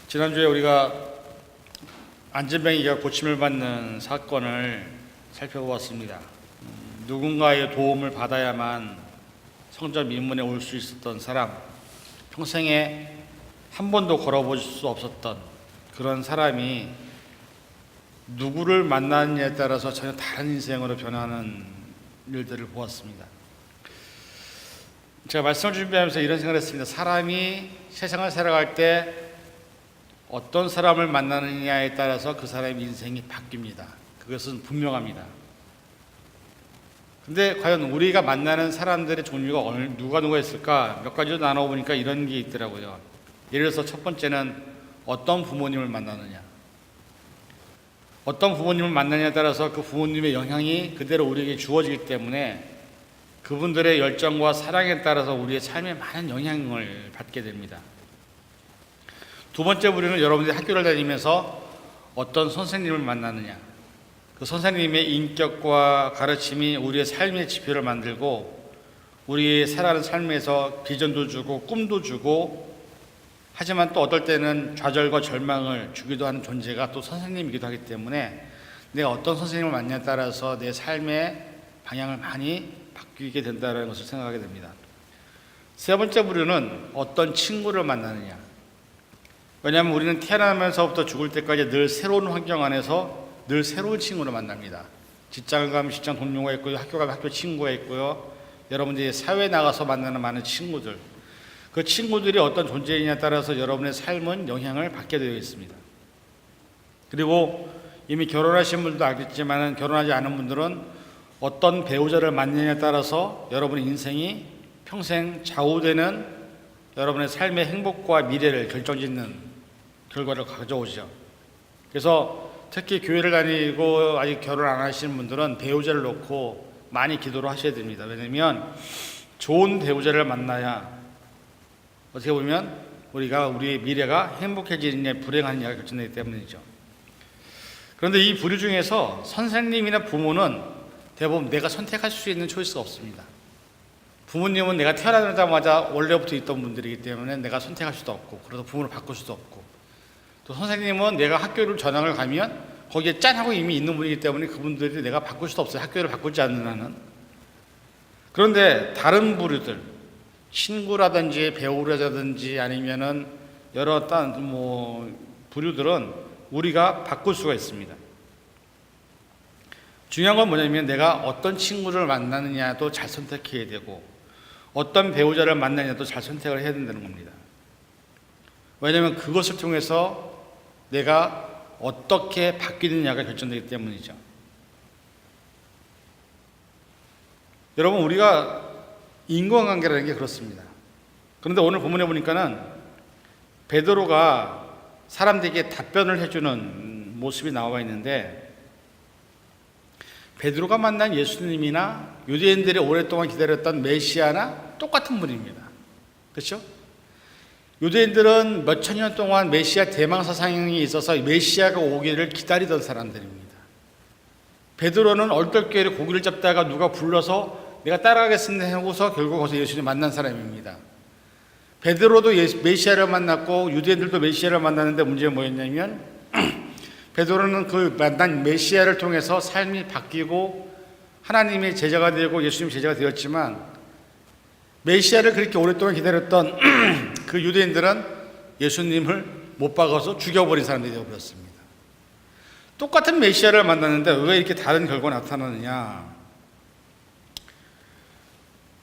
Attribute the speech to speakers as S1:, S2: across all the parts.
S1: 지난주에 우리가 안진뱅이가 고침을 받는 사건을 살펴보았습니다. 누군가의 도움을 받아야만 성전 민문에 올 수 있었던 사람, 평생에 한 번도 걸어볼 수 없었던 그런 사람이 누구를 만나느냐에 따라서 전혀 다른 인생으로 변하는 일들을 보았습니다. 제가 말씀을 준비하면서 이런 생각을 했습니다. 사람이 세상을 살아갈 때 어떤 사람을 만나느냐에 따라서 그 사람의 인생이 바뀝니다. 그것은 분명합니다. 근데 과연 우리가 만나는 사람들의 종류가 누가 있을까? 몇 가지로 나눠보니까 이런 게 있더라고요. 예를 들어서 첫 번째는 어떤 부모님을 만나느냐. 어떤 부모님을 만나느냐에 따라서 그 부모님의 영향이 그대로 우리에게 주어지기 때문에 그분들의 열정과 사랑에 따라서 우리의 삶에 많은 영향을 받게 됩니다. 두 번째 부류는 여러분들이 학교를 다니면서 어떤 선생님을 만나느냐. 그 선생님의 인격과 가르침이 우리의 삶의 지표를 만들고 우리의 살아가는 삶에서 비전도 주고 꿈도 주고, 하지만 또 어떨 때는 좌절과 절망을 주기도 하는 존재가 또 선생님이기도 하기 때문에 내가 어떤 선생님을 만나냐에 따라서 내 삶의 방향을 많이 바뀌게 된다는 것을 생각하게 됩니다. 세 번째 부류는 어떤 친구를 만나느냐. 왜냐하면 우리는 태어나면서부터 죽을 때까지 늘 새로운 환경 안에서 늘 새로운 친구를 만납니다. 직장을 가면 직장 동료가 있고요, 학교 가면 학교 친구가 있고요, 여러분들이 사회에 나가서 만나는 많은 친구들, 그 친구들이 어떤 존재이냐에 따라서 여러분의 삶은 영향을 받게 되어 있습니다. 그리고 이미 결혼하신 분들도 알겠지만 결혼하지 않은 분들은 어떤 배우자를 만나냐에 따라서 여러분의 인생이 평생 좌우되는 여러분의 삶의 행복과 미래를 결정짓는 결과를 가져오죠. 그래서 특히 교회를 다니고 아직 결혼 안 하시는 분들은 배우자를 놓고 많이 기도를 하셔야 됩니다. 왜냐하면 좋은 배우자를 만나야 어떻게 보면 우리의 미래가 행복해지느냐 불행하느냐가 결정되기 때문이죠. 그런데 이 부류 중에서 선생님이나 부모는 대부분 내가 선택할 수 있는 초이스가 없습니다. 부모님은 내가 태어나자마자 원래부터 있던 분들이기 때문에 내가 선택할 수도 없고, 그래서 부모를 바꿀 수도 없고, 또 선생님은 내가 학교를 전학을 가면 거기에 짠 하고 이미 있는 분이기 때문에 그분들이 내가 바꿀 수도 없어요. 학교를 바꾸지 않는 한은. 그런데 다른 부류들, 친구라든지 배우라든지 아니면은 여러 부류들은 우리가 바꿀 수가 있습니다. 중요한 건 뭐냐면 내가 어떤 친구를 만나느냐도 잘 선택해야 되고 어떤 배우자를 만나느냐도 잘 선택을 해야 된다는 겁니다. 왜냐하면 그것을 통해서 내가 어떻게 바뀌느냐가 결정되기 때문이죠. 여러분, 우리가 인간관계라는 게 그렇습니다. 그런데 오늘 본문에 보니까는 베드로가 사람들에게 답변을 해주는 모습이 나와 있는데, 베드로가 만난 예수님이나 유대인들이 오랫동안 기다렸던 메시아나 똑같은 분입니다. 그렇죠? 유대인들은 몇천 년 동안 메시아 대망사상이 있어서 메시아가 오기를 기다리던 사람들입니다. 베드로는 얼떨결에 고기를 잡다가 누가 불러서 내가 따라가겠습니다 하고서 결국 거기서 예수님 만난 사람입니다. 베드로도 메시아를 만났고 유대인들도 메시아를 만났는데 문제가 뭐였냐면 베드로는 그 만난 메시아를 통해서 삶이 바뀌고 하나님의 제자가 되고 예수님 제자가 되었지만, 메시아를 그렇게 오랫동안 기다렸던 그 유대인들은 예수님을 못 박아서 죽여버린 사람들이 되어버렸습니다. 똑같은 메시아를 만났는데 왜 이렇게 다른 결과가 나타나느냐.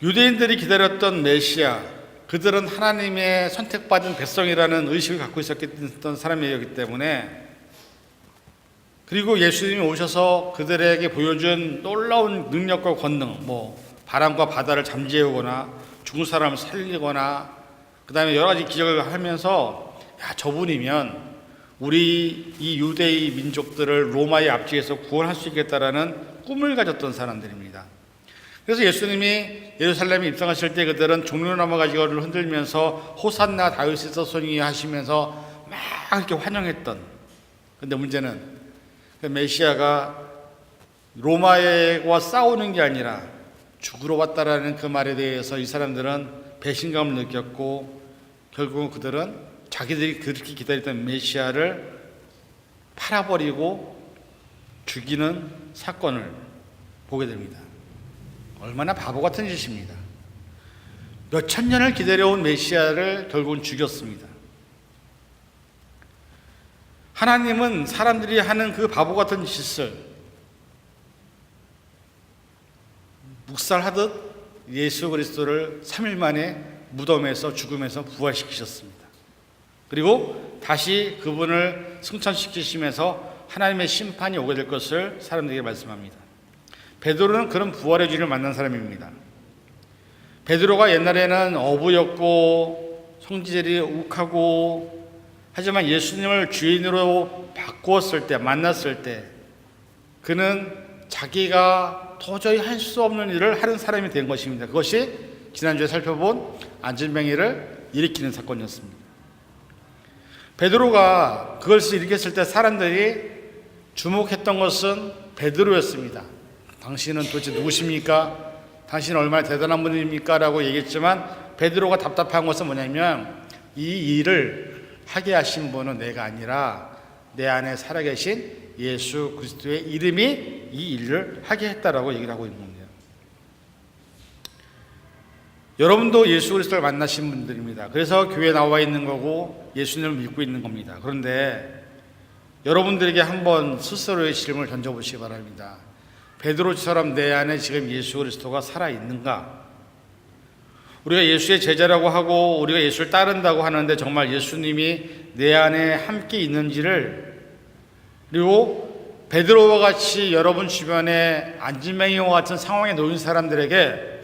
S1: 유대인들이 기다렸던 메시아, 그들은 하나님의 선택받은 백성이라는 의식을 갖고 있었던 사람이었기 때문에, 그리고 예수님이 오셔서 그들에게 보여준 놀라운 능력과 권능, 바람과 바다를 잠재우거나 죽은 사람을 살리거나 그 다음에 여러 가지 기적을 하면서 저분이면 우리 이 유대의 민족들을 로마의 압제에서 구원할 수 있겠다라는 꿈을 가졌던 사람들입니다. 그래서 예수님이 예루살렘에 입성하실 때 그들은 종려나무 가지를 흔들면서 호산나 다윗의 자손이 하시면서 막 이렇게 환영했던, 그런데 문제는 그 메시아가 로마와 싸우는 게 아니라 죽으러 왔다라는 그 말에 대해서 이 사람들은 배신감을 느꼈고 결국은 그들은 자기들이 그렇게 기다렸던 메시아를 팔아버리고 죽이는 사건을 보게 됩니다. 얼마나 바보 같은 짓입니다. 몇천 년을 기다려온 메시아를 결국은 죽였습니다. 하나님은 사람들이 하는 그 바보 같은 짓을 묵살하듯 예수 그리스도를 3일 만에 무덤에서 죽음에서 부활시키셨습니다. 그리고 다시 그분을 승천시키시면서 하나님의 심판이 오게 될 것을 사람들에게 말씀합니다. 베드로는 그런 부활의 주를 만난 사람입니다. 베드로가 옛날에는 어부였고 성질이 욱하고 하지만 예수님을 주인으로 바꾸었을 때, 만났을 때 그는 자기가 도저히 할 수 없는 일을 하는 사람이 된 것입니다. 그것이 지난주에 살펴본 안진뱅이를 일으키는 사건이었습니다. 베드로가 그것을 일으켰을 때 사람들이 주목했던 것은 베드로였습니다. 당신은 도대체 누구십니까? 당신은 얼마나 대단한 분입니까? 라고 얘기했지만 베드로가 답답한 것은 뭐냐면 이 일을 하게 하신 분은 내가 아니라 내 안에 살아계신 예수 그리스도의 이름이 이 일을 하게 했다라고 얘기를 하고 있는 겁니다. 여러분도 예수 그리스도를 만나신 분들입니다. 그래서 교회에 나와 있는 거고 예수님을 믿고 있는 겁니다. 그런데 여러분들에게 한번 스스로의 질문을 던져보시기 바랍니다. 베드로처럼 내 안에 지금 예수 그리스도가 살아있는가? 우리가 예수의 제자라고 하고 우리가 예수를 따른다고 하는데 정말 예수님이 내 안에 함께 있는지를, 그리고 베드로와 같이 여러분 주변에 안진뱅이와 같은 상황에 놓인 사람들에게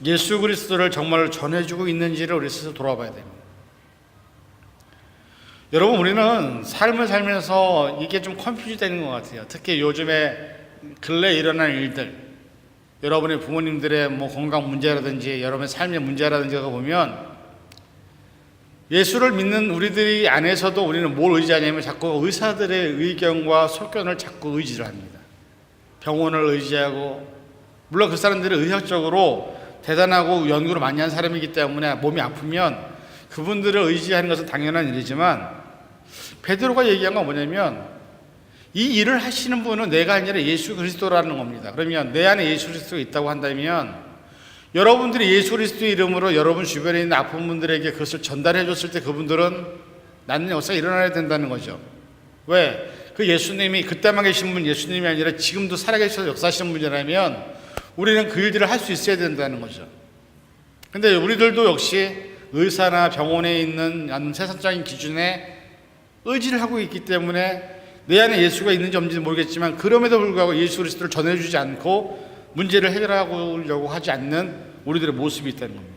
S1: 예수 그리스도를 정말 전해주고 있는지를 우리 스스로 돌아봐야 됩니다. 여러분, 우리는 삶을 살면서 이게 좀 컨퓨즈 되는 것 같아요. 특히 요즘에 근래에 일어난 일들, 여러분의 부모님들의 건강 문제라든지 여러분의 삶의 문제라든지 보면 예수를 믿는 우리들이 안에서도 우리는 뭘 의지하냐면 자꾸 의사들의 의견과 소견을 자꾸 의지를 합니다. 병원을 의지하고, 물론 그 사람들은 의학적으로 대단하고 연구를 많이 한 사람이기 때문에 몸이 아프면 그분들을 의지하는 것은 당연한 일이지만 베드로가 얘기한 건 뭐냐면 이 일을 하시는 분은 내가 아니라 예수 그리스도라는 겁니다. 그러면 내 안에 예수 그리스도가 있다고 한다면 여러분들이 예수 그리스도의 이름으로 여러분 주변에 있는 아픈 분들에게 그것을 전달해 줬을 때 그분들은 나는 역사가 일어나야 된다는 거죠. 왜? 그 예수님이 그때만 계신 분 예수님이 아니라 지금도 살아계셔서 역사하시는 분이라면 우리는 그 일들을 할 수 있어야 된다는 거죠. 근데 우리들도 역시 의사나 병원에 있는 세상적인 기준에 의지를 하고 있기 때문에 내 안에 예수가 있는지 없는지 모르겠지만 그럼에도 불구하고 예수 그리스도를 전해주지 않고 문제를 해결하려고 하지 않는 우리들의 모습이 있다는 겁니다.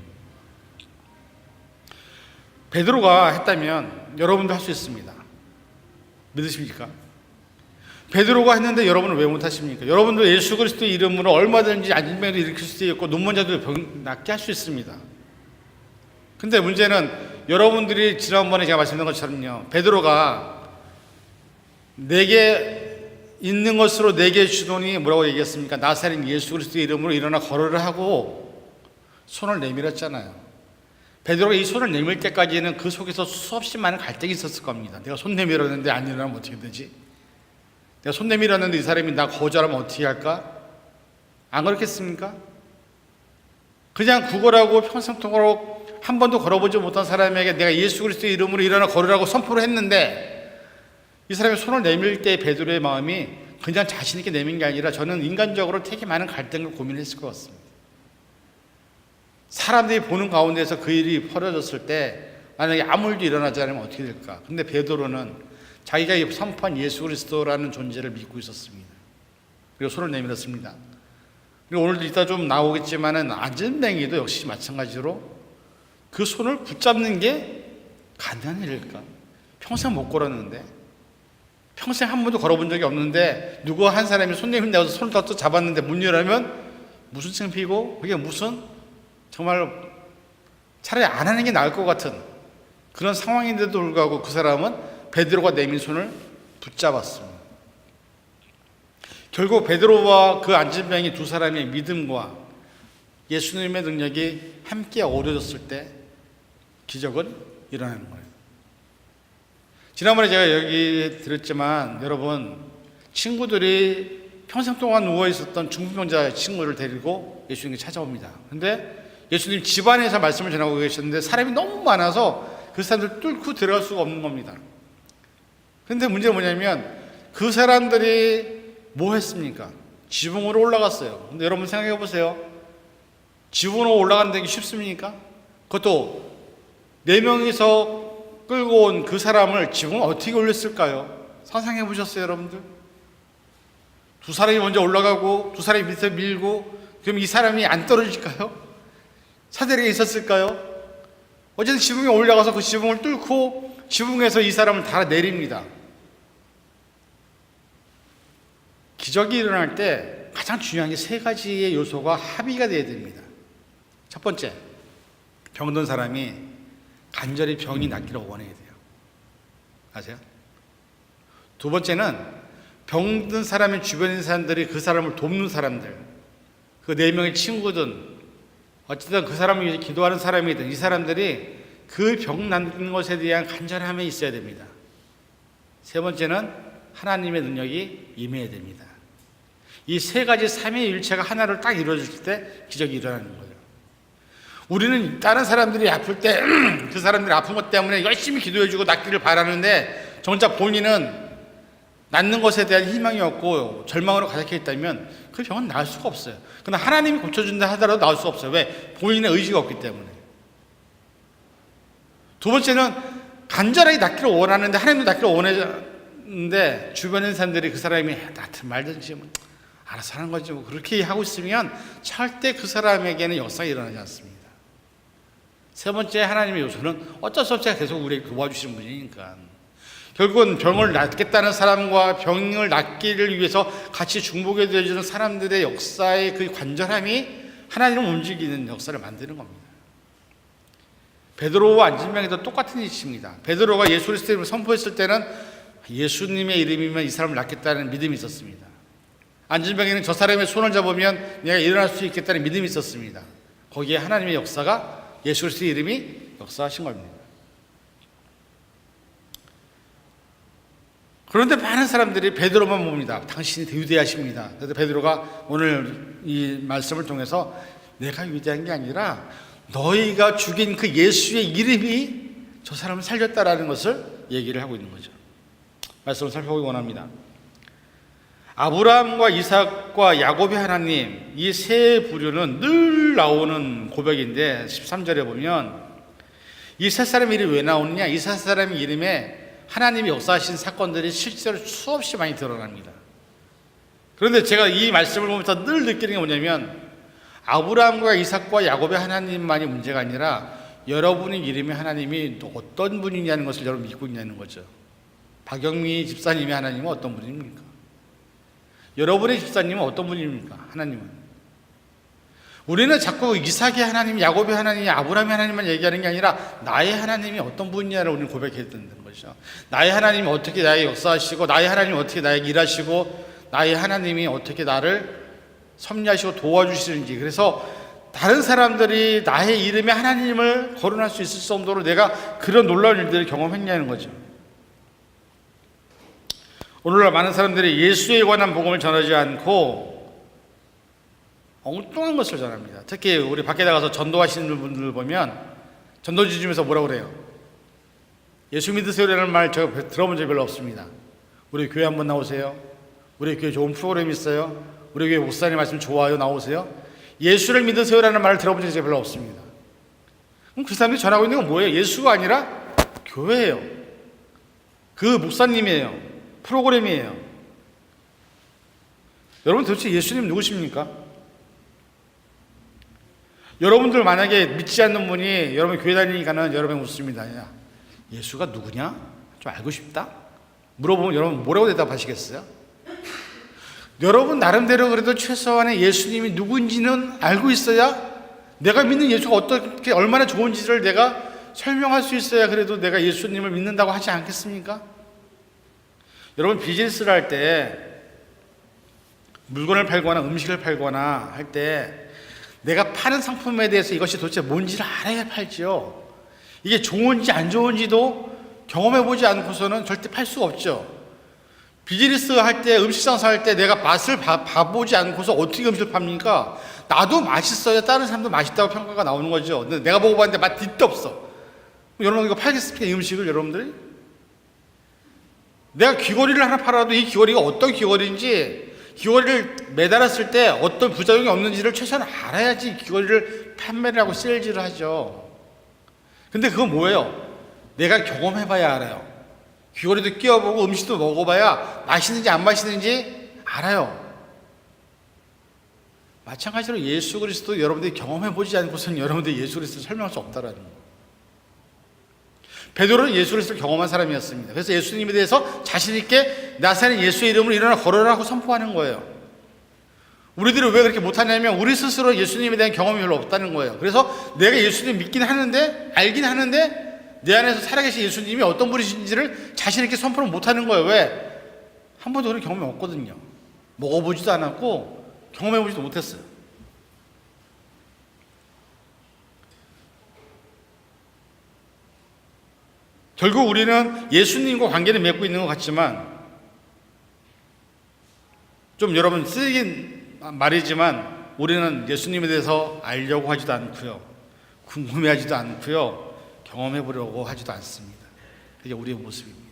S1: 베드로가 했다면 여러분도 할 수 있습니다. 믿으십니까? 베드로가 했는데 여러분은 왜 못하십니까? 여러분도 예수 그리스도의 이름으로 얼마든지 안진뱅이를 일으킬 수도 있고 눈먼 자도 병 낫게 할 수 있습니다. 근데 문제는 여러분들이 지난번에 제가 말씀드린 것처럼요, 베드로가 내게 있는 것으로 내게 주더니 뭐라고 얘기했습니까? 나사렛 예수 그리스도의 이름으로 일어나 걸으라 하고 손을 내밀었잖아요. 베드로가 이 손을 내밀 때까지는 그 속에서 수없이 많은 갈등이 있었을 겁니다. 내가 손 내밀었는데 안 일어나면 어떻게 되지? 내가 손 내밀었는데 이 사람이 나 거절하면 어떻게 할까? 안 그렇겠습니까? 그냥 구걸하고 평생 동안 한 번도 걸어보지 못한 사람에게 내가 예수 그리스도의 이름으로 일어나 걸으라고 선포를 했는데 이 사람이 손을 내밀 때 베드로의 마음이 그냥 자신 있게 내민 게 아니라 저는 인간적으로 되게 많은 갈등을 고민했을 것 같습니다. 사람들이 보는 가운데서 그 일이 벌어졌을 때 만약에 아무 일도 일어나지 않으면 어떻게 될까? 근데 베드로는 자기가 선포한 예수 그리스도라는 존재를 믿고 있었습니다. 그리고 손을 내밀었습니다. 그리고 오늘도 이따 좀 나오겠지만은 안진뱅이도 역시 마찬가지로 그 손을 붙잡는 게 가능한 일일까? 평생 못 걸었는데, 평생 한 번도 걸어본 적이 없는데 누구 한 사람이 손 내민다고 해서 손을 또 잡았는데 문 열으면 무슨 창피고 그게 무슨 정말 차라리 안 하는 게 나을 것 같은 그런 상황인데도 불구하고 그 사람은 베드로가 내민 손을 붙잡았습니다. 결국 베드로와 그 안진뱅이 두 사람의 믿음과 예수님의 능력이 함께 어우러졌을 때 기적은 일어나는 거예요. 지난번에 제가 여기 들었지만 여러분, 친구들이 평생 동안 누워 있었던 중풍병자 친구를 데리고 예수님께 찾아옵니다. 근데 예수님 집안에서 말씀을 전하고 계셨는데 사람이 너무 많아서 그 사람들 뚫고 들어갈 수가 없는 겁니다. 근데 문제는 뭐냐면 그 사람들이 뭐 했습니까? 지붕으로 올라갔어요. 근데 여러분 생각해 보세요. 지붕으로 올라가는 게 쉽습니까? 그것도 4명이서 끌고 온 그 사람을 지붕을 어떻게 올렸을까요? 상상해 보셨어요, 여러분들? 2사람이 먼저 올라가고 2사람이 밑에 밀고, 그럼 이 사람이 안 떨어질까요? 사다리가 있었을까요? 어쨌든 지붕에 올라가서 그 지붕을 뚫고 지붕에서 이 사람을 다 내립니다. 기적이 일어날 때 가장 중요한 게 3가지의 요소가 합의가 되어야 됩니다. 첫 번째, 병든 사람이 간절히 병이 낫기를 원해야 돼요. 아세요? 두 번째는 병든 사람의 주변에 있는 사람들이 그 사람을 돕는 사람들, 그 4명의 친구든 어쨌든 그 사람을 위해 기도하는 사람이든 이 사람들이 그 병 낫는 것에 대한 간절함이 있어야 됩니다. 세 번째는 하나님의 능력이 임해야 됩니다. 이 3가지 삼위일체가 하나를 딱 이루어질 때 기적이 일어나는 거예요. 우리는 다른 사람들이 아플 때 그 사람들이 아픈 것 때문에 열심히 기도해주고 낫기를 바라는데 정작 본인은 낫는 것에 대한 희망이 없고 절망으로 가득해 있다면 그 병은 나을 수가 없어요. 그러나 하나님이 고쳐준다 하더라도 나을 수 없어요. 왜? 본인의 의지가 없기 때문에. 두 번째는 간절하게 낫기를 원하는데 하나님도 낫기를 원하는데 주변에 있는 사람들이 그 사람이 나한테 말든지 뭐 알아서 하는 거지 뭐 그렇게 하고 있으면 절대 그 사람에게는 역사가 일어나지 않습니다. 세 번째 하나님의 요소는 어쩔 수 없이 계속 우리에게 도와주시는 분이니까 결국은 병을 낫겠다는 사람과 병을 낫기를 위해서 같이 중보게 되어주는 사람들의 역사의 그 간절함이 하나님을 움직이는 역사를 만드는 겁니다. 베드로와 안진병에도 똑같은 일입니다. 베드로가 예수 그리스도의 이름을 선포했을 때는 예수님의 이름이면 이 사람을 낫겠다는 믿음이 있었습니다. 안진병에는 저 사람의 손을 잡으면 내가 일어날 수 있겠다는 믿음이 있었습니다. 거기에 하나님의 역사가 예수 그리스도의 이름이 역사하신 겁니다. 그런데 많은 사람들이 베드로만 봅니다. 당신이 위대하십니다. 그래서 베드로가 오늘 이 말씀을 통해서 내가 위대한 게 아니라 너희가 죽인 그 예수의 이름이 저 사람을 살렸다라는 것을 얘기를 하고 있는 거죠. 말씀을 살펴보기 원합니다. 아브라함과 이삭과 야곱의 하나님, 이 세 부류는 늘 나오는 고백인데 13절에 보면 이 세 사람의 이름이 왜 나오느냐? 이 세 사람의 이름에 하나님이 역사하신 사건들이 실제로 수없이 많이 드러납니다. 그런데 제가 이 말씀을 보면서 늘 느끼는 게 뭐냐면 아브라함과 이삭과 야곱의 하나님만이 문제가 아니라 여러분의 이름의 하나님이 어떤 분이냐는 것을 여러분 믿고 있냐는 거죠. 박영미 집사님의 하나님은 어떤 분입니까? 여러분의 집사님은 어떤 분입니까? 하나님은. 우리는 자꾸 이삭의 하나님, 야곱의 하나님, 아브라함의 하나님만 얘기하는 게 아니라 나의 하나님이 어떤 분이냐를 우리는 고백해야 된다는 거죠. 나의 하나님이 어떻게 나에게 역사하시고 나의 하나님이 어떻게 나에게 일하시고 나의 하나님이 어떻게 나를 섭리하시고 도와주시는지. 그래서 다른 사람들이 나의 이름에 하나님을 거론할 수 있을 정도로 내가 그런 놀라운 일들을 경험했냐는 거죠. 오늘날 많은 사람들이 예수에 관한 복음을 전하지 않고 엉뚱한 것을 전합니다. 특히 우리 밖에 나가서 전도하시는 분들 보면 전도지 중에서 뭐라고 그래요? 예수 믿으세요라는 말 제가 들어본 적이 별로 없습니다. 우리 교회 한번 나오세요. 우리 교회 좋은 프로그램 있어요. 우리 교회 목사님 말씀 좋아요. 나오세요. 예수를 믿으세요라는 말을 들어본 적이 별로 없습니다. 그럼 그 사람들이 전하고 있는 건 뭐예요? 예수가 아니라 교회예요. 그 목사님이에요. 프로그램이에요. 여러분 도대체 예수님 누구십니까? 여러분들 만약에 믿지 않는 분이 여러분 교회 다니니까는 여러분이 웃습니다. 야, 예수가 누구냐? 좀 알고 싶다? 물어보면 여러분 뭐라고 대답하시겠어요? 여러분 나름대로 그래도 최소한의 예수님이 누구인지는 알고 있어야 내가 믿는 예수가 어떻게 얼마나 좋은지를 내가 설명할 수 있어야 그래도 내가 예수님을 믿는다고 하지 않겠습니까? 여러분 비즈니스를 할 때 물건을 팔거나 음식을 팔거나 할 때 내가 파는 상품에 대해서 이것이 도대체 뭔지를 알아야 팔지요. 이게 좋은지 안 좋은지도 경험해보지 않고서는 절대 팔 수가 없죠. 비즈니스 할 때, 음식 장사할 때 내가 맛을 봐보지 않고서 어떻게 음식을 팝니까? 나도 맛있어야 다른 사람도 맛있다고 평가가 나오는 거죠. 근데 내가 먹어봤는데 맛 뒤도 없어. 여러분 이거 팔겠습니까? 이 음식을 여러분들이? 내가 귀걸이를 하나 팔아도 이 귀걸이가 어떤 귀걸이인지, 귀걸이를 매달았을 때 어떤 부작용이 없는지를 최소한 알아야지 귀걸이를 판매를 하고 세일즈를 하죠. 근데 그건 뭐예요? 내가 경험해봐야 알아요. 귀걸이도 끼워보고 음식도 먹어봐야 맛있는지 안 맛있는지 알아요. 마찬가지로 예수 그리스도 여러분들이 경험해보지 않고서는 여러분들이 예수 그리스도를 설명할 수 없다라는 거예요. 베드로는 예수 그리스도를 경험한 사람이었습니다. 그래서 예수님에 대해서 자신 있게 나사렛 예수의 이름으로 일어나 걸어라고 선포하는 거예요. 우리들은 왜 그렇게 못하냐면 우리 스스로 예수님에 대한 경험이 별로 없다는 거예요. 그래서 내가 예수님 믿긴 하는데, 알긴 하는데 내 안에서 살아계신 예수님이 어떤 분이신지를 자신 있게 선포를 못하는 거예요. 왜? 한 번도 그런 경험이 없거든요. 먹어보지도 않았고 경험해보지도 못했어요. 결국 우리는 예수님과 관계를 맺고 있는 것 같지만, 좀 여러분 쓰긴 말이지만 우리는 예수님에 대해서 알려고 하지도 않고요, 궁금해하지도 않고요, 경험해보려고 하지도 않습니다. 그게 우리의 모습입니다.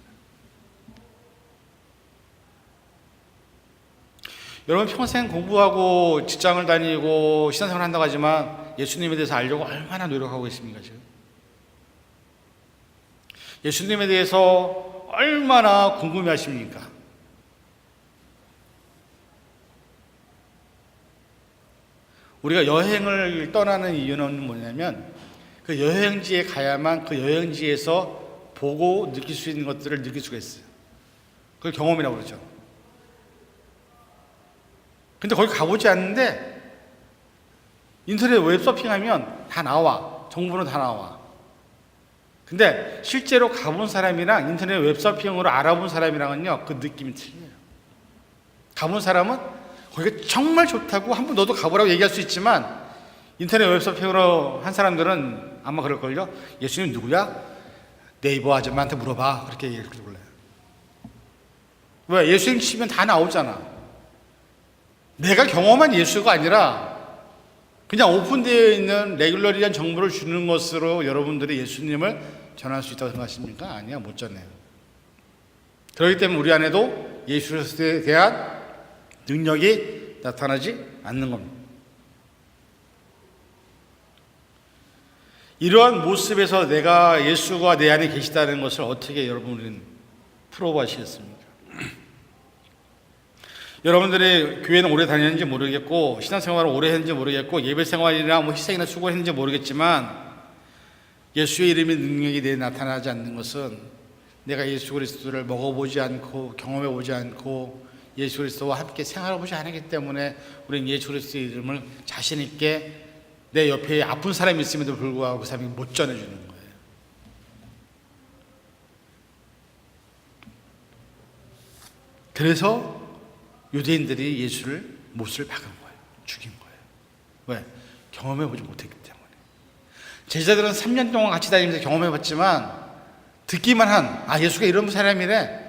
S1: 여러분 평생 공부하고 직장을 다니고 신앙생활을 한다고 하지만 예수님에 대해서 알려고 얼마나 노력하고 계십니까 지금? 예수님에 대해서 얼마나 궁금해하십니까? 우리가 여행을 떠나는 이유는 뭐냐면 그 여행지에 가야만 그 여행지에서 보고 느낄 수 있는 것들을 느낄 수가 있어요. 그걸 경험이라고 그러죠. 근데 거기 가보지 않는데 인터넷 웹서핑하면 다 나와. 정보는 다 나와. 근데 실제로 가본 사람이랑 인터넷 웹서핑으로 알아본 사람이랑은요, 그 느낌이 틀려요. 가본 사람은 거기가 정말 좋다고 한번 너도 가보라고 얘기할 수 있지만 인터넷 웹서핑으로 한 사람들은 아마 그럴걸요. 예수님 누구야? 네이버 아줌마한테 물어봐. 그렇게 얘기할 줄 몰라요. 왜? 예수님 치면 다 나오잖아. 내가 경험한 예수가 아니라 그냥 오픈되어 있는 레귤러리한 정보를 주는 것으로 여러분들이 예수님을 전할 수 있다고 생각하십니까? 아니야, 못 전해요. 그렇기 때문에 우리 안에도 예수 그리스도에 대한 능력이 나타나지 않는 겁니다. 이러한 모습에서 내가 예수가 내 안에 계시다는 것을 어떻게 여러분은 풀어보시겠습니까? 여러분들이 교회는 오래 다녔는지 모르겠고 신앙생활을 오래 했는지 모르겠고 예배생활이나 희생이나 수고했는지 모르겠지만 예수의 이름의 능력이 내게 나타나지 않는 것은 내가 예수 그리스도를 먹어보지 않고 경험해보지 않고 예수 그리스도와 함께 생활해보지 않았기 때문에 우리는 예수 그리스도의 이름을 자신 있게 내 옆에 아픈 사람이 있음에도 불구하고 그 사람이 못 전해주는 거예요. 그래서 유대인들이 예수를 못을 박은 거예요. 죽인 거예요. 왜? 경험해보지 못했기 때문에. 제자들은 3년 동안 같이 다니면서 경험해봤지만 듣기만 한 예수가 이런 사람이래.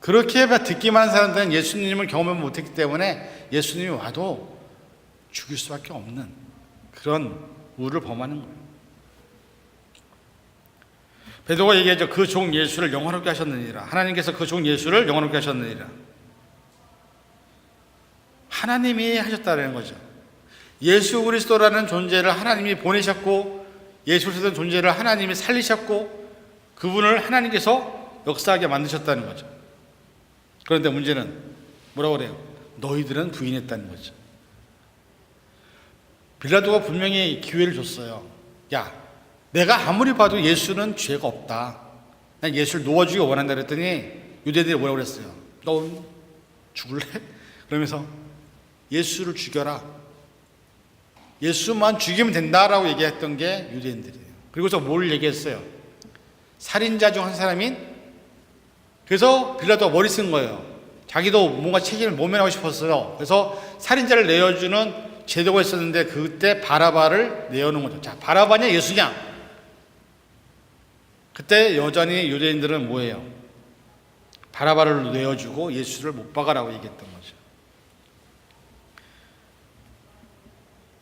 S1: 그렇게 듣기만 한 사람들은 예수님을 경험해 못했기 때문에 예수님이 와도 죽일 수밖에 없는 그런 우를 범하는 거예요. 베드로가 얘기하죠. 그 종 예수를 영원하게 하셨느니라. 하나님께서 그 종 예수를 영원하게 하셨느니라. 하나님이 하셨다는 거죠. 예수 그리스도라는 존재를 하나님이 보내셨고 예수 그리스도라는 존재를 하나님이 살리셨고 그분을 하나님께서 역사하게 만드셨다는 거죠. 그런데 문제는 뭐라고 그래요? 너희들은 부인했다는 거죠. 빌라도가 분명히 기회를 줬어요. 야, 내가 아무리 봐도 예수는 죄가 없다. 난 예수를 놓아주기 원한다 그랬더니 유대인들이 뭐라고 그랬어요? 너 죽을래? 그러면서 예수를 죽여라. 예수만 죽이면 된다라고 얘기했던 게 유대인들이에요. 그리고서 뭘 얘기했어요? 살인자 중 한 사람인, 그래서 빌라도가 머리 쓴 거예요. 자기도 뭔가 책임을 모면하고 싶었어요. 그래서 살인자를 내어주는 제도가 있었는데 그때 바라바를 내어놓은 거죠. 자, 바라바냐 예수냐? 그때 여전히 유대인들은 뭐예요? 바라바를 내어주고 예수를 못 박아라고 얘기했던 거죠.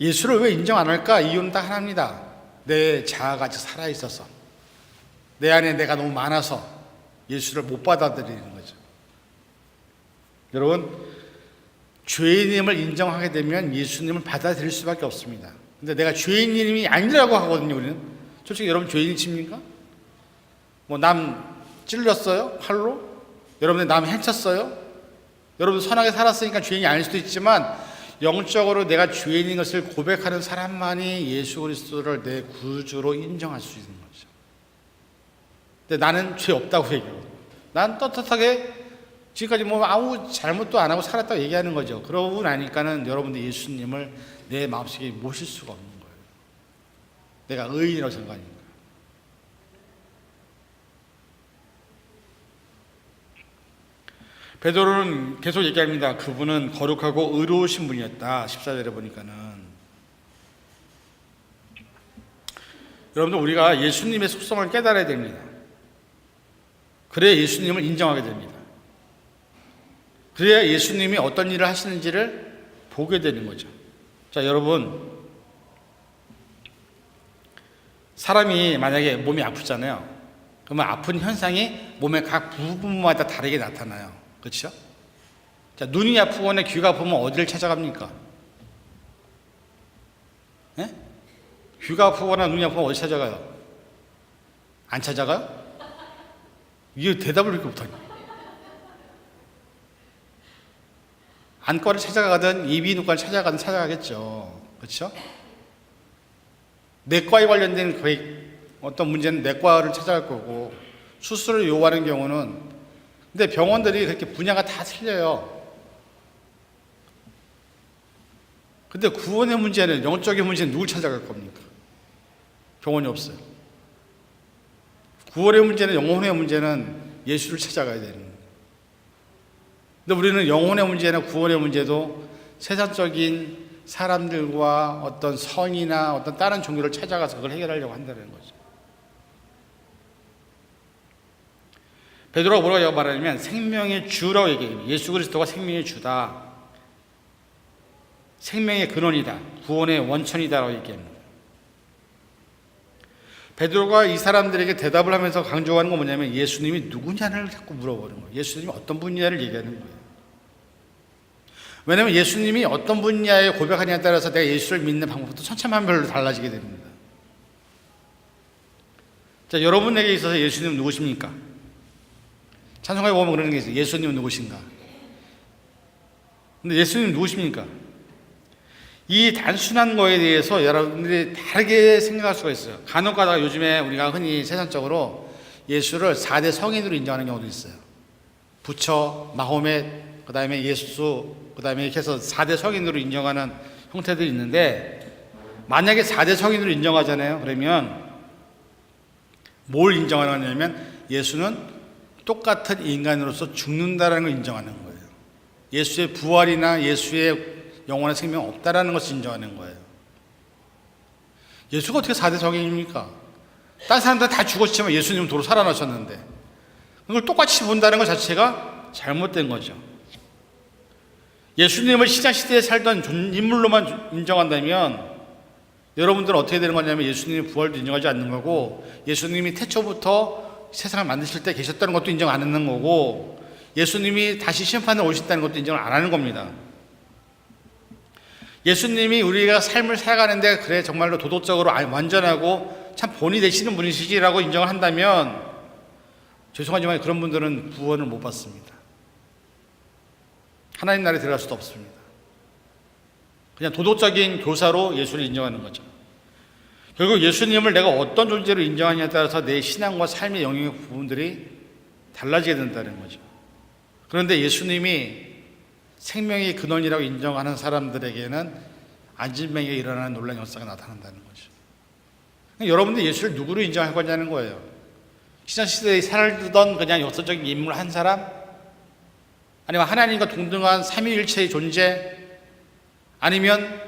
S1: 예수를 왜 인정 안 할까? 이유는 딱 하나입니다. 내 자아가 아직 살아있어서, 내 안에 내가 너무 많아서 예수를 못 받아들이는 거죠. 여러분, 죄인임을 인정하게 되면 예수님을 받아들일 수밖에 없습니다. 근데 내가 죄인임이 아니라고 하거든요. 우리는 솔직히 여러분 죄인이십니까? 뭐 남 찔렀어요? 칼로? 여러분들 남 해쳤어요? 여러분 선하게 살았으니까 죄인이 아닐 수도 있지만 영적으로 내가 죄인인 것을 고백하는 사람만이 예수 그리스도를 내 구주로 인정할 수 있는 거죠. 근데 나는 죄 없다고 얘기해요. 난 떳떳하게 지금까지 뭐 아무 잘못도 안 하고 살았다고 얘기하는 거죠. 그러고 나니까는 여러분들 예수님을 내 마음속에 모실 수가 없는 거예요. 내가 의인이라고 생각하니까. 베드로는 계속 얘기합니다. 그분은 거룩하고 의로우신 분이었다. 14절에 보니까는. 여러분들 우리가 예수님의 속성을 깨달아야 됩니다. 그래야 예수님을 인정하게 됩니다. 그래야 예수님이 어떤 일을 하시는지를 보게 되는 거죠. 자, 여러분, 사람이 만약에 몸이 아프잖아요. 그러면 아픈 현상이 몸의 각 부분마다 다르게 나타나요. 그렇죠? 자, 눈이 아프거나 귀가 아프면 어디를 찾아갑니까? 예? 귀가 아프거나 눈이 아프면 어디 찾아가요? 안 찾아가요? 이게 대답을 이렇게 못하니? 안과를 찾아가든 이비인후과를 찾아가든 찾아가겠죠. 그렇죠? 내과에 관련된 거의 어떤 문제는 내과를 찾아갈 거고 수술을 요구하는 경우는 근데 병원들이 그렇게 분야가 다 틀려요. 근데 구원의 문제는 영적인 문제는 누굴 찾아갈 겁니까? 병원이 없어요. 구원의 문제는 영혼의 문제는 예수를 찾아가야 되는 거예요. 근데 우리는 영혼의 문제나 구원의 문제도 세상적인 사람들과 어떤 성이나 어떤 다른 종교를 찾아가서 그걸 해결하려고 한다는 거죠. 베드로가 뭐라고 말하냐면 생명의 주라고 얘기해요. 예수 그리스도가 생명의 주다. 생명의 근원이다. 구원의 원천이다라고 얘기합니다. 베드로가 이 사람들에게 대답을 하면서 강조하는 건 뭐냐면 예수님이 누구냐를 자꾸 물어보는 거예요. 예수님이 어떤 분이냐를 얘기하는 거예요. 왜냐하면 예수님이 어떤 분야에 고백하냐에 따라서 내가 예수를 믿는 방법도 천차만별로 달라지게 됩니다. 자, 여러분에게 있어서 예수님은 누구십니까? 찬송가에 보면 그러는 게 있어요. 예수님은 누구신가? 근데 예수님은 누구십니까? 이 단순한 거에 대해서 여러분들이 다르게 생각할 수가 있어요. 간혹 가다가 요즘에 우리가 흔히 세상적으로 예수를 4대 성인으로 인정하는 경우도 있어요. 부처, 마호멧, 그 다음에 예수, 그 다음에 이렇게 해서 4대 성인으로 인정하는 형태들이 있는데 만약에 4대 성인으로 인정하잖아요. 그러면 뭘 인정하느냐면 예수는 똑같은 인간으로서 죽는다라는 걸 인정하는 거예요. 예수의 부활이나 예수의 영원한 생명은 없다라는 것을 인정하는 거예요. 예수가 어떻게 4대 성인입니까? 다른 사람들 다 죽었지만 예수님은 도로 살아나셨는데 그걸 똑같이 본다는 것 자체가 잘못된 거죠. 예수님을 신약시대에 살던 인물로만 인정한다면 여러분들은 어떻게 되는 거냐면 예수님의 부활도 인정하지 않는 거고 예수님이 태초부터 세상을 만드실 때 계셨다는 것도 인정 안 하는 거고 예수님이 다시 심판을 오신다는 것도 인정을 안 하는 겁니다. 예수님이 우리가 삶을 살아가는데 그래 정말로 도덕적으로 완전하고 참 본이 되시는 분이시라고 인정을 한다면 죄송하지만 그런 분들은 구원을 못 받습니다. 하나님 나라에 들어갈 수도 없습니다. 그냥 도덕적인 교사로 예수를 인정하는 거죠. 결국 예수님을 내가 어떤 존재로 인정하냐에 따라서 내 신앙과 삶의 영역의 부분들이 달라지게 된다는 거죠. 그런데 예수님이 생명의 근원이라고 인정하는 사람들에게는 안진뱅이에 일어나는 놀라운 역사가 나타난다는 거죠. 여러분들 예수를 누구로 인정할 거냐는 거예요. 신약시대에 살던 그냥 역사적인 인물 한 사람? 아니면 하나님과 동등한 삼위일체의 존재? 아니면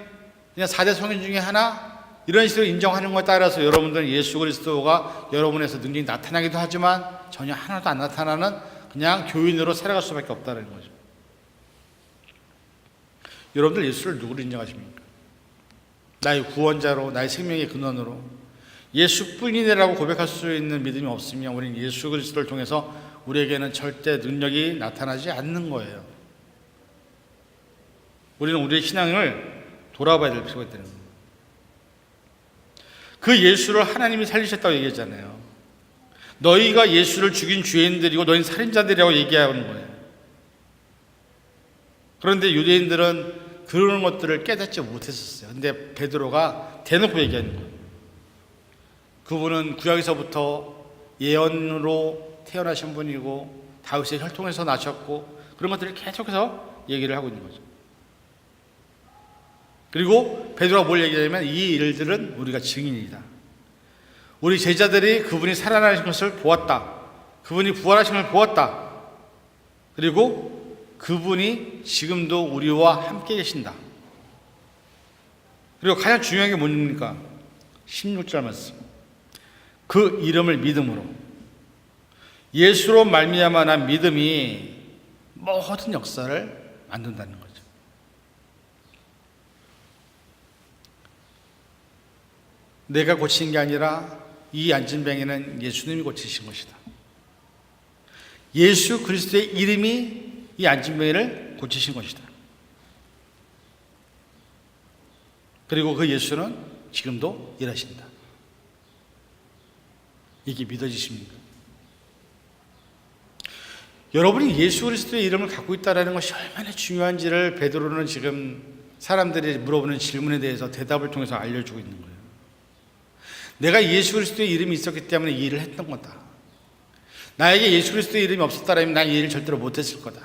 S1: 그냥 4대 성인 중에 하나? 이런 식으로 인정하는 것에 따라서 여러분들은 예수 그리스도가 여러분에서 능력이 나타나기도 하지만 전혀 하나도 안 나타나는 그냥 교인으로 살아갈 수밖에 없다는 거죠. 여러분들 예수를 누구로 인정하십니까? 나의 구원자로, 나의 생명의 근원으로 예수뿐이라고 고백할 수 있는 믿음이 없으면 우리는 예수 그리스도를 통해서 우리에게는 절대 능력이 나타나지 않는 거예요. 우리는 우리의 신앙을 돌아봐야 될 필요가 있다는 거예요. 그 예수를 하나님이 살리셨다고 얘기했잖아요. 너희가 예수를 죽인 죄인들이고 너희는 살인자들이라고 얘기하는 거예요. 그런데 유대인들은 그런 것들을 깨닫지 못했었어요. 근데 베드로가 대놓고 얘기하는 거예요. 그분은 구약에서부터 예언으로 태어나신 분이고 다윗의 혈통에서 나셨고 그런 것들을 계속해서 얘기를 하고 있는 거죠. 그리고 베드로가 뭘 얘기하냐면 이 일들은 우리가 증인이다. 우리 제자들이 그분이 살아나신 것을 보았다. 그분이 부활하신 것을 보았다. 그리고 그분이 지금도 우리와 함께 계신다. 그리고 가장 중요한 게 뭡니까? 16절 말씀. 그 이름을 믿음으로 예수로 말미암아 난 믿음이 모든 역사를 만든다는 거죠. 내가 고친 게 아니라 이 안진뱅이는 예수님이 고치신 것이다. 예수 그리스도의 이름이 이 안진뱅이를 고치신 것이다. 그리고 그 예수는 지금도 일하신다. 이게 믿어지십니까? 여러분이 예수 그리스도의 이름을 갖고 있다는 것이 얼마나 중요한지를 베드로는 지금 사람들이 물어보는 질문에 대해서 대답을 통해서 알려주고 있는 거예요. 내가 예수 그리스도의 이름이 있었기 때문에 이 일을 했던 거다. 나에게 예수 그리스도의 이름이 없었다면 난 이 일을 절대로 못했을 거다.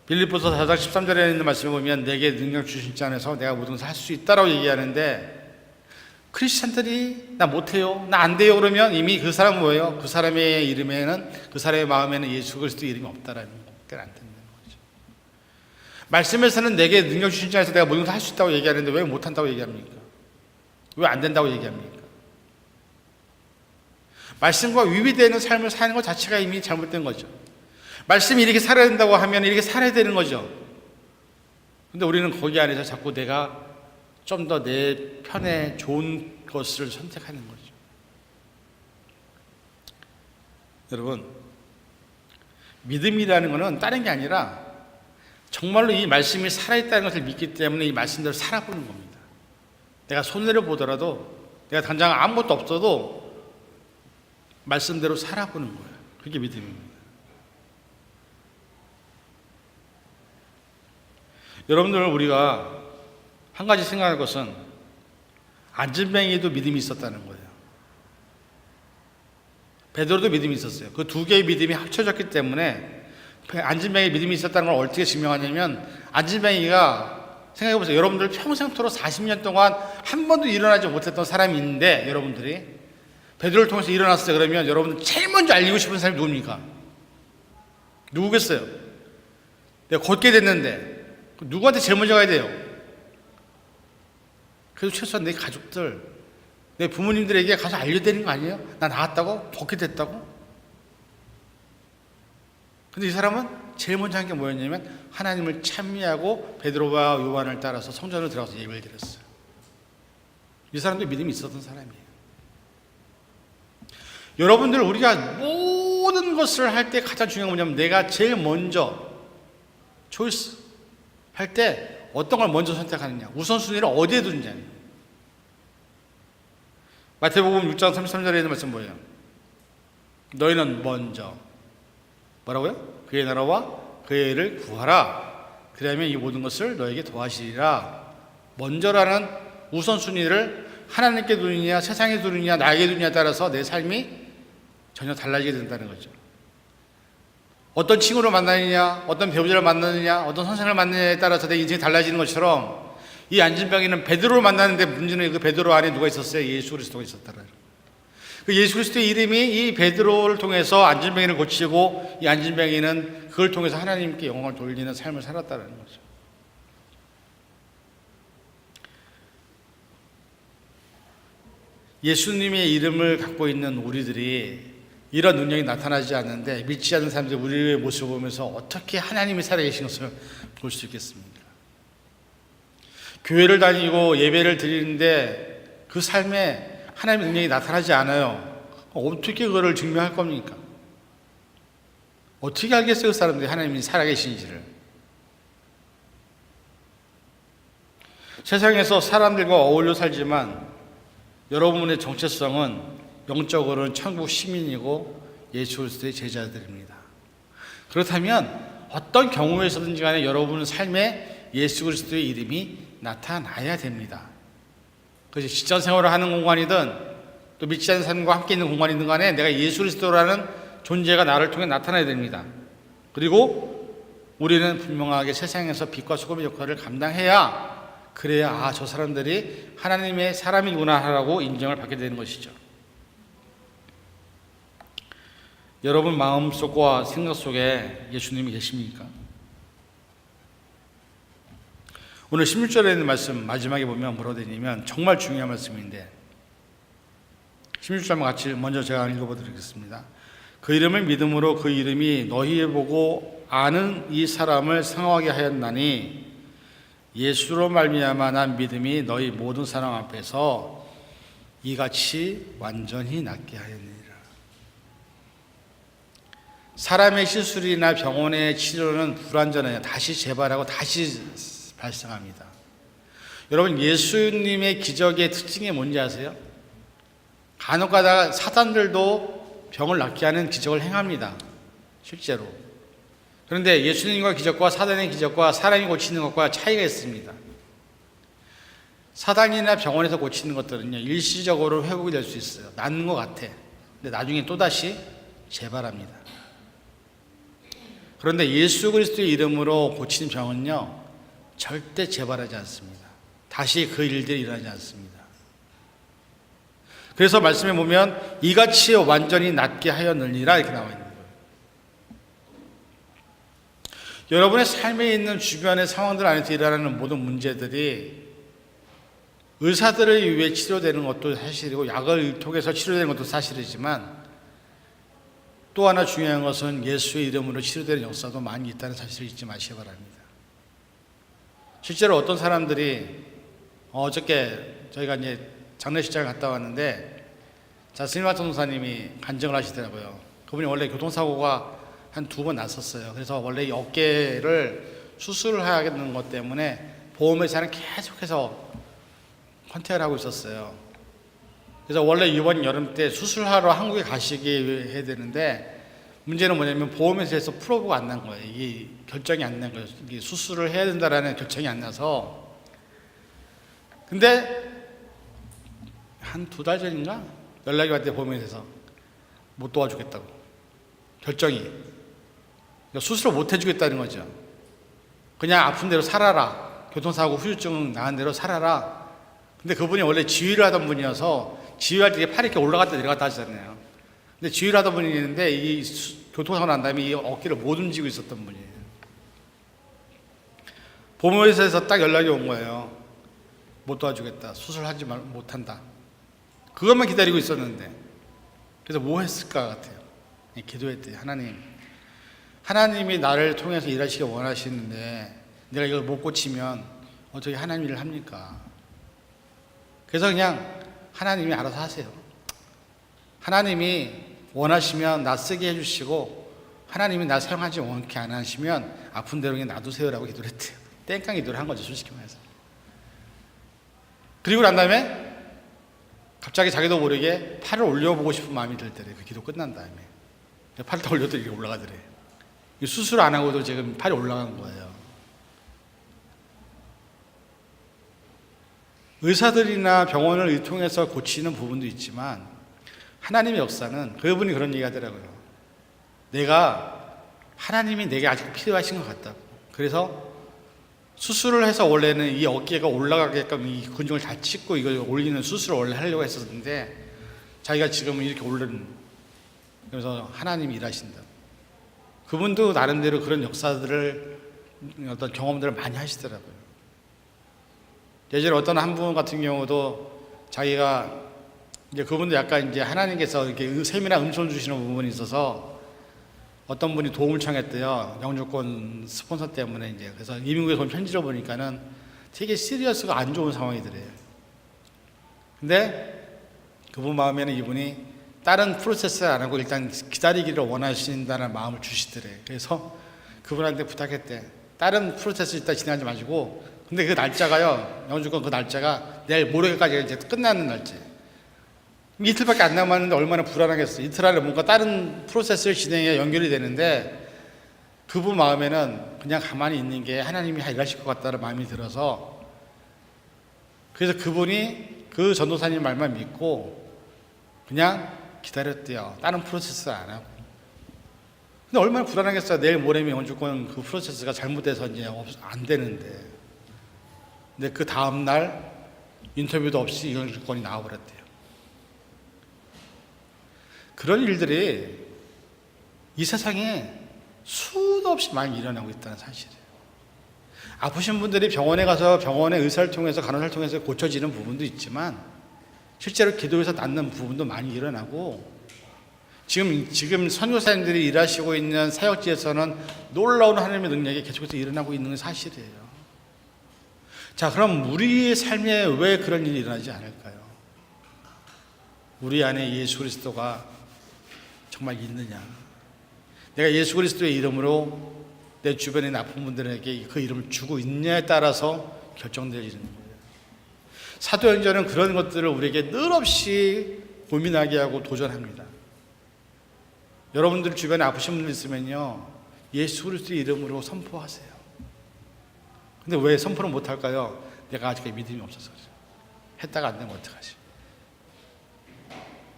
S1: 빌립보서 4장 13절에 있는 말씀을 보면 내게 능력 주신 자 안에서 내가 모든 것을 할 수 있다라고 얘기하는데 크리스찬들이 나 못해요, 나 안 돼요 그러면 이미 그 사람은 뭐예요? 그 사람의 이름에는, 그 사람의 마음에는 예수 그리스도의 이름이 없다라는 건 안 된다는 거죠. 말씀에서는 내게 능력 주신 자 안에서 내가 모든 것을 할 수 있다고 얘기하는데 왜 못한다고 얘기합니까? 왜 안 된다고 얘기합니까? 말씀과 위배되는 삶을 사는 것 자체가 이미 잘못된 거죠. 말씀이 이렇게 살아야 된다고 하면 이렇게 살아야 되는 거죠. 근데 우리는 거기 안에서 자꾸 내가 좀 더 내 편에 좋은 것을 선택하는 거죠. 여러분, 믿음이라는 것은 다른 게 아니라 정말로 이 말씀이 살아있다는 것을 믿기 때문에 이 말씀대로 살아보는 겁니다. 내가 손해를 보더라도 내가 당장 아무것도 없어도 말씀대로 살아보는 거예요. 그게 믿음입니다. 여러분들, 우리가 한 가지 생각할 것은 안진뱅이도 믿음이 있었다는 거예요. 베드로도 믿음이 있었어요. 그 두 개의 믿음이 합쳐졌기 때문에 안진뱅이의 믿음이 있었다는 걸 어떻게 증명하냐면 안진뱅이가 생각해보세요. 여러분들 평생토록 40년 동안 한 번도 일어나지 못했던 사람이 있는데 여러분들이 베드로를 통해서 일어났어요. 그러면 여러분들 제일 먼저 알리고 싶은 사람이 누굽니까? 누구겠어요? 내가 걷게 됐는데 누구한테 제일 먼저 가야 돼요? 그래도 최소한 내 가족들, 내 부모님들에게 가서 알려야 되는 거 아니에요? 나 나았다고? 걷게 됐다고? 근데 이 사람은 제일 먼저 한 게 뭐였냐면 하나님을 찬미하고 베드로와 요한을 따라서 성전을 들어가서 예배를 드렸어요. 이 사람도 믿음이 있었던 사람이에요. 여러분들, 우리가 모든 것을 할 때 가장 중요한 건 뭐냐면 내가 제일 먼저 초이스 할 때 어떤 걸 먼저 선택하느냐, 우선순위를 어디에 두느냐. 마태복음 6장 33절에 있는 말씀 뭐예요? 너희는 먼저 뭐라고요? 그의 나라와 그의 일을 구하라. 그러면 이 모든 것을 너에게 더하시리라. 먼저라는 우선순위를 하나님께 두느냐, 세상에 두느냐, 나에게 두느냐에 따라서 내 삶이 전혀 달라지게 된다는 거죠. 어떤 친구를 만나느냐, 어떤 배우자를 만나느냐, 어떤 선생을 만나느냐에 따라서 내 인생이 달라지는 것처럼 이 안진뱅이는 베드로를 만나는데 문제는 그 베드로 안에 누가 있었어요? 예수 그리스도가 있었다는 거예요. 그 예수 그리스도의 이름이 이 베드로를 통해서 안진뱅이를 고치고 이 안진뱅이는 그걸 통해서 하나님께 영광을 돌리는 삶을 살았다는 거죠. 예수님의 이름을 갖고 있는 우리들이 이런 능력이 나타나지 않는데 믿지 않는 사람들이 우리의 모습을 보면서 어떻게 하나님이 살아계신 것을 볼 수 있겠습니까? 교회를 다니고 예배를 드리는데 그 삶에 하나님의 능력이 나타나지 않아요. 어떻게 그거를 증명할 겁니까? 어떻게 알겠어요, 그 사람들이 하나님이 살아계신지를? 세상에서 사람들과 어울려 살지만 여러분의 정체성은 영적으로는 천국 시민이고 예수 그리스도의 제자들입니다. 그렇다면 어떤 경우에서든지 간에 여러분의 삶에 예수 그리스도의 이름이 나타나야 됩니다. 그것이 직장 생활을 하는 공간이든 또 믿지 않는 사람과 함께 있는 공간이든 간에 내가 예수 그리스도라는 존재가 나를 통해 나타나야 됩니다. 그리고 우리는 분명하게 세상에서 빛과 소금의 역할을 감당해야 그래야 저 사람들이 하나님의 사람이구나 하라고 인정을 받게 되는 것이죠. 여러분 마음속과 생각 속에 예수님이 계십니까? 오늘 16절에 있는 말씀 마지막에 보면 뭐라고 되냐면 정말 중요한 말씀인데 16절만 같이 먼저 제가 읽어보도록하겠습니다. 그 이름을 믿음으로 그 이름이 너희 보고 아는 이 사람을 상하게 하였나니 예수로 말미암아 난 믿음이 너희 모든 사람 앞에서 이같이 완전히 낫게 하였느니라. 사람의 시술이나 병원의 치료는 불완전해요. 다시 재발하고 다시 발생합니다. 여러분 예수님의 기적의 특징이 뭔지 아세요? 간혹가다 사단들도 병을 낫게 하는 기적을 행합니다. 실제로. 그런데 예수님과 기적과 사단의 기적과 사람이 고치는 것과 차이가 있습니다. 사단이나 병원에서 고치는 것들은요 일시적으로 회복이 될 수 있어요. 낫는 것 같아. 근데 나중에 또다시 재발합니다. 그런데 예수 그리스도의 이름으로 고치는 병은요 절대 재발하지 않습니다. 다시 그 일들이 일어나지 않습니다. 그래서 말씀에 보면 이같이 완전히 낫게 하였느니라 이렇게 나와 있는 거예요. 여러분의 삶에 있는 주변의 상황들 안에서 일어나는 모든 문제들이 의사들을 의해 치료되는 것도 사실이고 약을 통해서 치료되는 것도 사실이지만 또 하나 중요한 것은 예수의 이름으로 치료되는 역사도 많이 있다는 사실을 잊지 마시기 바랍니다. 실제로 어떤 사람들이 어저께 저희가 이제 장례식장을 갔다 왔는데 스님마트 동사님이 간증을 하시더라고요. 그분이 원래 교통사고가 한 2번 났었어요. 그래서 원래 이 어깨를 수술을 해야겠는 것 때문에 보험회사는 계속해서 컨택을 하고 있었어요. 그래서 원래 이번 여름 때 수술하러 한국에 가시게 해야 되는데 문제는 뭐냐면 보험회사에서 프로브가 안 난 거예요. 이게 결정이 안 난 거예요. 이게 수술을 해야 된다라는 결정이 안 나서. 근데 한 2달 전인가 연락이 왔대 보험회사에서 못 도와주겠다고 결정이. 그러니까 수술을 못 해주겠다는 거죠. 그냥 아픈 대로 살아라. 교통사고 후유증 나은 대로 살아라. 근데 그분이 원래 지휘를 하던 분이어서 지휘할 때 팔이 이렇게 올라갔다 내려갔다 하잖아요. 근데 지휘를 하던 분이 있는데 이 교통사고 난 다음에 이 어깨를 못 움직이고 있었던 분이에요. 보험회사에서 딱 연락이 온 거예요. 못 도와주겠다. 수술하지 못한다. 그것만 기다리고 있었는데 그래서 뭐 했을까 같아요. 기도했대요. 하나님이 나를 통해서 일하시길 원하시는데 내가 이걸 못 고치면 어떻게 하나님 일을 합니까? 그래서 그냥 하나님이 알아서 하세요. 하나님이 원하시면 나 쓰게 해주시고 하나님이 나 사용하지 원케 안 하시면 아픈 대로 그냥 놔두세요라고 기도를 했대요. 땡깡 기도를 한 거죠, 솔직히 말해서. 그리고 난 다음에 갑자기 자기도 모르게 팔을 올려보고 싶은 마음이 들 때래. 그 기도 끝난 다음에 팔을 다 올려도 이게 올라가더래. 수술 안 하고도 지금 팔이 올라간 거예요. 의사들이나 병원을 의통해서 고치는 부분도 있지만 하나님의 역사는 그분이 그런 얘기 하더라고요. 하나님이 내게 아직 필요하신 것 같다고. 그래서 수술을 해서 원래는 이 어깨가 올라가게끔 이 근육을 다 찢고 이걸 올리는 수술을 원래 하려고 했었는데 자기가 지금 이렇게 올른, 그래서 하나님이 일하신다. 그분도 나름대로 그런 역사들을 어떤 경험들을 많이 하시더라고요. 예전에 어떤 한 분 같은 경우도 자기가 이제 그분도 약간 이제 하나님께서 이렇게 세밀한 음성을 주시는 부분이 있어서 어떤 분이 도움을 청했대요. 영주권 스폰서 때문에 이제. 그래서 이민국에서 온 편지를 보니까는 되게 시리어스가 안 좋은 상황이더래요. 근데 그분 마음에는 이분이 다른 프로세스를 안 하고 일단 기다리기를 원하신다는 마음을 주시더래요. 그래서 그분한테 부탁했대. 다른 프로세스 일단 진행하지 마시고, 근데 그 날짜가요, 영주권 그 날짜가 내일 모레까지 이제 끝나는 날짜. 이틀밖에 안 남았는데 얼마나 불안하겠어. 이틀 안에 뭔가 다른 프로세스를 진행해 연결이 되는데 그분 마음에는 그냥 가만히 있는 게 하나님이 일하실 것 같다는 마음이 들어서, 그래서 그분이 그 전도사님 말만 믿고 그냥 기다렸대요. 다른 프로세스 안 하고. 근데 얼마나 불안하겠어요. 내일 모레면 영주권 그 프로세스가 잘못돼서 이제 안 되는데. 근데 그 다음날 인터뷰도 없이 영주권이 나와버렸대요. 그런 일들이 이 세상에 수도 없이 많이 일어나고 있다는 사실이에요. 아프신 분들이 병원에 가서 병원의 의사를 통해서 간호사를 통해서 고쳐지는 부분도 있지만 실제로 기도에서 낫는 부분도 많이 일어나고, 지금 선교사님들이 일하시고 있는 사역지에서는 놀라운 하나님의 능력이 계속해서 일어나고 있는 건 사실이에요. 자, 그럼 우리의 삶에 왜 그런 일이 일어나지 않을까요? 우리 안에 예수 그리스도가 정말 있느냐? 내가 예수 그리스도의 이름으로 내 주변에 있는 아픈 분들에게 그 이름을 주고 있냐에 따라서 결정될 일인 거예요. 사도행전은 그런 것들을 우리에게 늘 없이 고민하게 하고 도전합니다. 여러분들 주변에 아프신 분들 있으면요, 예수 그리스도의 이름으로 선포하세요. 근데 왜 선포를 못할까요? 내가 아직까지 믿음이 없어서 그래요. 했다가 안 되면 어떡하지?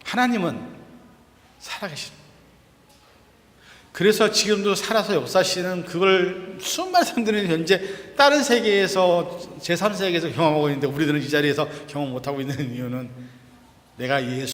S1: 하나님은 살아계십니다. 그래서 지금도 살아서 역사하시는 그걸 수많은 사람들은 현재 다른 세계에서 제3세계에서 경험하고 있는데 우리들은 이 자리에서 경험 못하고 있는 이유는 내가 예수